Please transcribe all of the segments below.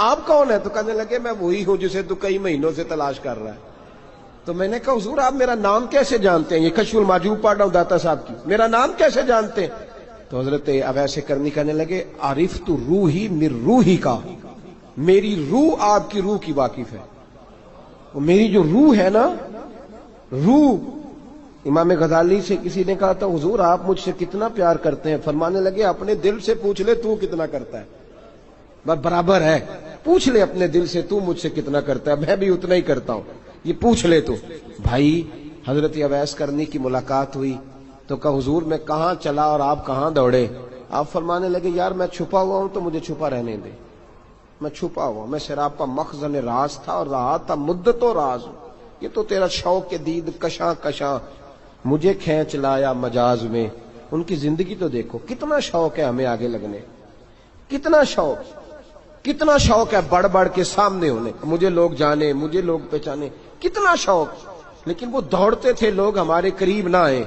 آپ کون ہے؟ تو کہنے لگے میں وہی ہوں جسے تو کئی مہینوں سے تلاش کر رہا ہے۔ تو میں نے کہا حضور آپ میرا نام کیسے جانتے ہیں؟ یہ کشف المحجوب پڑھ رہا ہوں داتا صاحب کی، میرا نام کیسے جانتے ہیں؟ تو حضرت اویس کرنی کہنے لگے عرفت روحی من روحی کا، میری روح آپ کی روح کی واقف ہے۔ وہ میری جو روح ہے نا، روح۔ امام غزالی سے کسی نے کہا تھا حضور آپ مجھ سے کتنا پیار کرتے ہیں؟ فرمانے لگے اپنے دل سے پوچھ لے تو کتنا کرتا ہے، بس برابر ہے، پوچھ لے اپنے دل سے تو مجھ سے کتنا کرتا ہے، میں بھی اتنا ہی کرتا ہوں، یہ پوچھ لے تو۔ بھائی حضرت اویس کرنی کی ملاقات ہوئی تو کہا حضور میں کہاں چلا اور آپ کہاں دوڑے؟ آپ فرمانے لگے یار میں چھپا ہوا ہوں تو مجھے چھپا رہنے دے، میں چھپا ہوا، میں سراپا مخزن راز تھا اور رہا تھا مدت و راز۔ یہ تو تیرا شوق دید کشاں کشاں مجھے کھینچ لایا مجاز میں۔ ان کی زندگی تو دیکھو، کتنا شوق ہے ہمیں آگے لگنے، کتنا شوق ہے بڑھ بڑھ کے سامنے ہونے، مجھے لوگ جانے، مجھے لوگ پہچانے، کتنا شوق، لیکن وہ دوڑتے تھے لوگ ہمارے قریب نہ آئے۔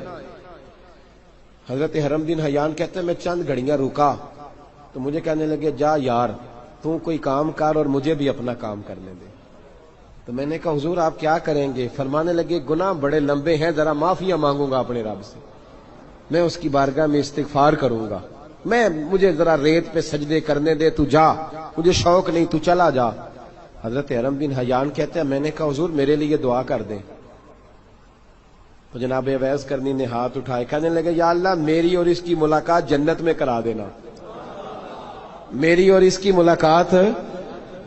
حضرت حرم بن حیان کہتے ہیں میں چند گھڑیاں رکا تو مجھے کہنے لگے جا یار تو کوئی کام کر اور مجھے بھی اپنا کام کرنے دے۔ تو میں نے کہا حضور آپ کیا کریں گے؟ فرمانے لگے گناہ بڑے لمبے ہیں، ذرا معافیاں مانگوں گا اپنے رب سے، میں اس کی بارگاہ میں استغفار کروں گا، مجھے ذرا ریت پہ سجدے کرنے دے، تو جا، مجھے شوق نہیں، تو چلا جا۔ حضرت حرم بن حیان کہتے ہیں میں نے کہا حضور میرے لیے دعا کر دیں۔ تو جناب اویس کرنی نے ہاتھ اٹھائے، کہنے لگے یا اللہ میری اور اس کی ملاقات جنت میں کرا دینا، میری اور اس کی ملاقات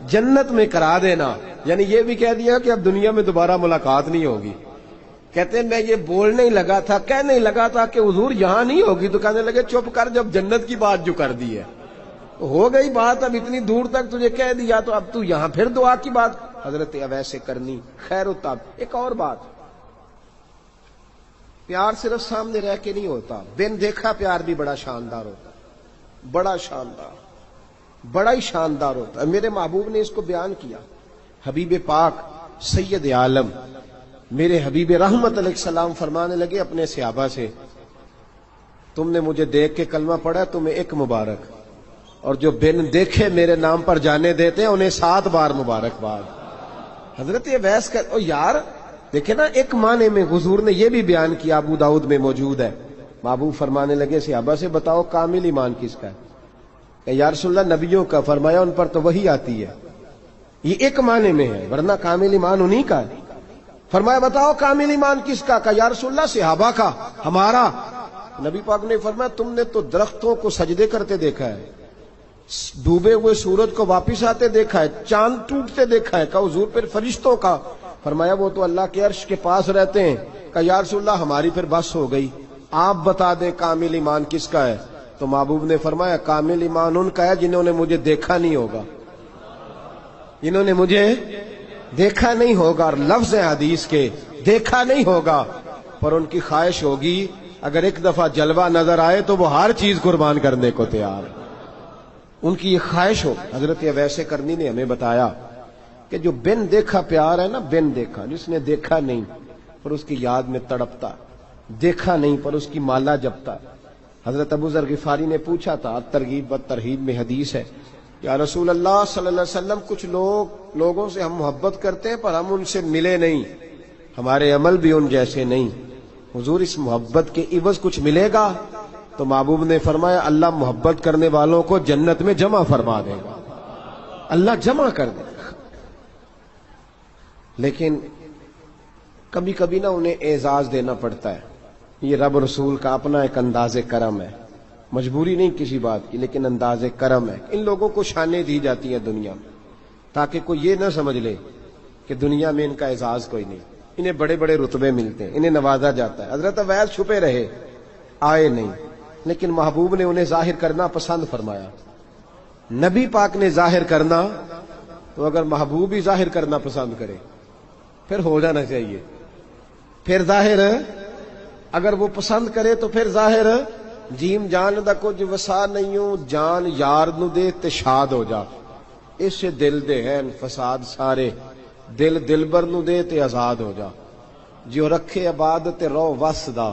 جنت میں کرا دینا۔ یعنی یہ بھی کہہ دیا کہ اب دنیا میں دوبارہ ملاقات نہیں ہوگی۔ کہتے ہیں میں یہ بولنے ہی لگا تھا، کہنے ہی لگا تھا کہ حضور یہاں نہیں ہوگی، تو کہنے لگے چپ کر، جب جنت کی بات جو کر دی ہے ہو گئی بات، اب اتنی دور تک تجھے کہہ دیا تو اب تو یہاں پھر دعا کی بات۔ حضرت اویس کرنی خیر التاب۔ ایک اور بات، پیار صرف سامنے رہ کے نہیں ہوتا، بن دیکھا پیار بھی بڑا شاندار ہوتا ہے، بڑا شاندار، بڑا ہی شاندار ہوتا ہے۔ میرے محبوب نے اس کو بیان کیا، حبیب پاک سید عالم میرے حبیب رحمت علیہ السلام فرمانے لگے اپنے صحابہ سے تم نے مجھے دیکھ کے کلمہ پڑھا تمہیں ایک مبارک، اور جو بن دیکھے میرے نام پر جانے دیتے ہیں انہیں 7 بار مبارکباد۔ حضرت اویس کا یار دیکھیں نا، ایک معنی میں حضور نے یہ بھی بیان کیا، ابو داؤد میں موجود ہے۔ محبوب فرمانے لگے صحابہ سے بتاؤ کامل ایمان کس کا ہے؟ کہ یا رسول اللہ نبیوں کا۔ فرمایا ان پر تو وہی آتی ہے، یہ ایک معنی میں ہے، ورنہ کامل ایمان انہی کا ہے۔ فرمایا بتاؤ کامل ایمان کس کا؟ کہ یا رسول اللہ صحابہ کا، ہمارا۔ نبی پاک نے فرمایا تم نے تو درختوں کو سجدے کرتے دیکھا ہے، ڈوبے ہوئے سورج کو واپس آتے دیکھا ہے، چاند ٹوٹتے دیکھا ہے۔ کہ حضور پھر فرشتوں کا؟ فرمایا وہ تو اللہ کے عرش کے پاس رہتے ہیں۔ کہ یا رسول اللہ ہماری پھر بس ہو گئی، آپ بتا دیں کامل ایمان کس کا ہے؟ تو محبوب نے فرمایا کامل ایمان ان کا ہے جنہوں نے مجھے دیکھا نہیں ہوگا، جنہوں نے مجھے دیکھا نہیں ہوگا، اور لفظ حدیث کے دیکھا نہیں ہوگا، پر ان کی خواہش ہوگی اگر ایک دفعہ جلوہ نظر آئے تو وہ ہر چیز قربان کرنے کو تیار ہے، ان کی یہ خواہش ہو۔ حضرت اویس کرنی نے ہمیں بتایا کہ جو بن دیکھا پیار ہے نا، بن دیکھا، جس نے دیکھا نہیں پر اس کی یاد میں تڑپتا، دیکھا نہیں پر اس کی مالا جپتا۔ حضرت ابو ذر غفاری نے پوچھا تھا، ترغیب و ترہیب میں حدیث ہے، یا رسول اللہ صلی اللہ علیہ وسلم کچھ لوگوں سے ہم محبت کرتے ہیں پر ہم ان سے ملے نہیں، ہمارے عمل بھی ان جیسے نہیں، حضور اس محبت کے عوض کچھ ملے گا؟ تو محبوب نے فرمایا اللہ محبت کرنے والوں کو جنت میں جمع فرما دے گا، اللہ جمع کر دے گا۔ لیکن کبھی کبھی نہ انہیں اعزاز دینا پڑتا ہے، یہ رب رسول کا اپنا ایک انداز کرم ہے، مجبوری نہیں کسی بات کی، لیکن انداز کرم ہے۔ ان لوگوں کو شانیں دی جاتی ہیں دنیا میں تاکہ کوئی یہ نہ سمجھ لے کہ دنیا میں ان کا اعزاز کوئی نہیں، انہیں بڑے بڑے رتبے ملتے ہیں، انہیں نوازا جاتا ہے۔ حضرت اویس چھپے رہے، آئے نہیں، لیکن محبوب نے انہیں ظاہر کرنا پسند فرمایا۔ نبی پاک نے ظاہر کرنا، تو اگر محبوب ہی ظاہر کرنا پسند کرے پھر ہو جانا چاہیے، پھر ظاہر اگر وہ پسند کرے تو پھر ظاہر جیم جان دا کچھ وسا نہیں ہوں، جان یار نو دے تے شاد ہو جا، اس دل دے ہیں فساد سارے، دل دلبر نو دے تے آزاد ہو جا، جو رکھے آباد تے رو وس دا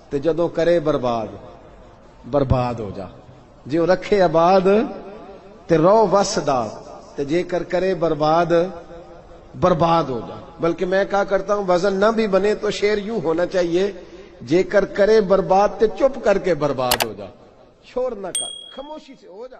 تے جدوں کرے برباد برباد ہو جا، جو رکھے آباد تے رو وس دا تے جے کر کرے برباد برباد ہو جا. بلکہ میں کہا کرتا ہوں وزن نہ بھی بنے تو شعر یوں ہونا چاہیے جے کر کرے برباد تے چپ کر کے برباد ہو جا. شور نہ کر، خاموشی سے ہو جا.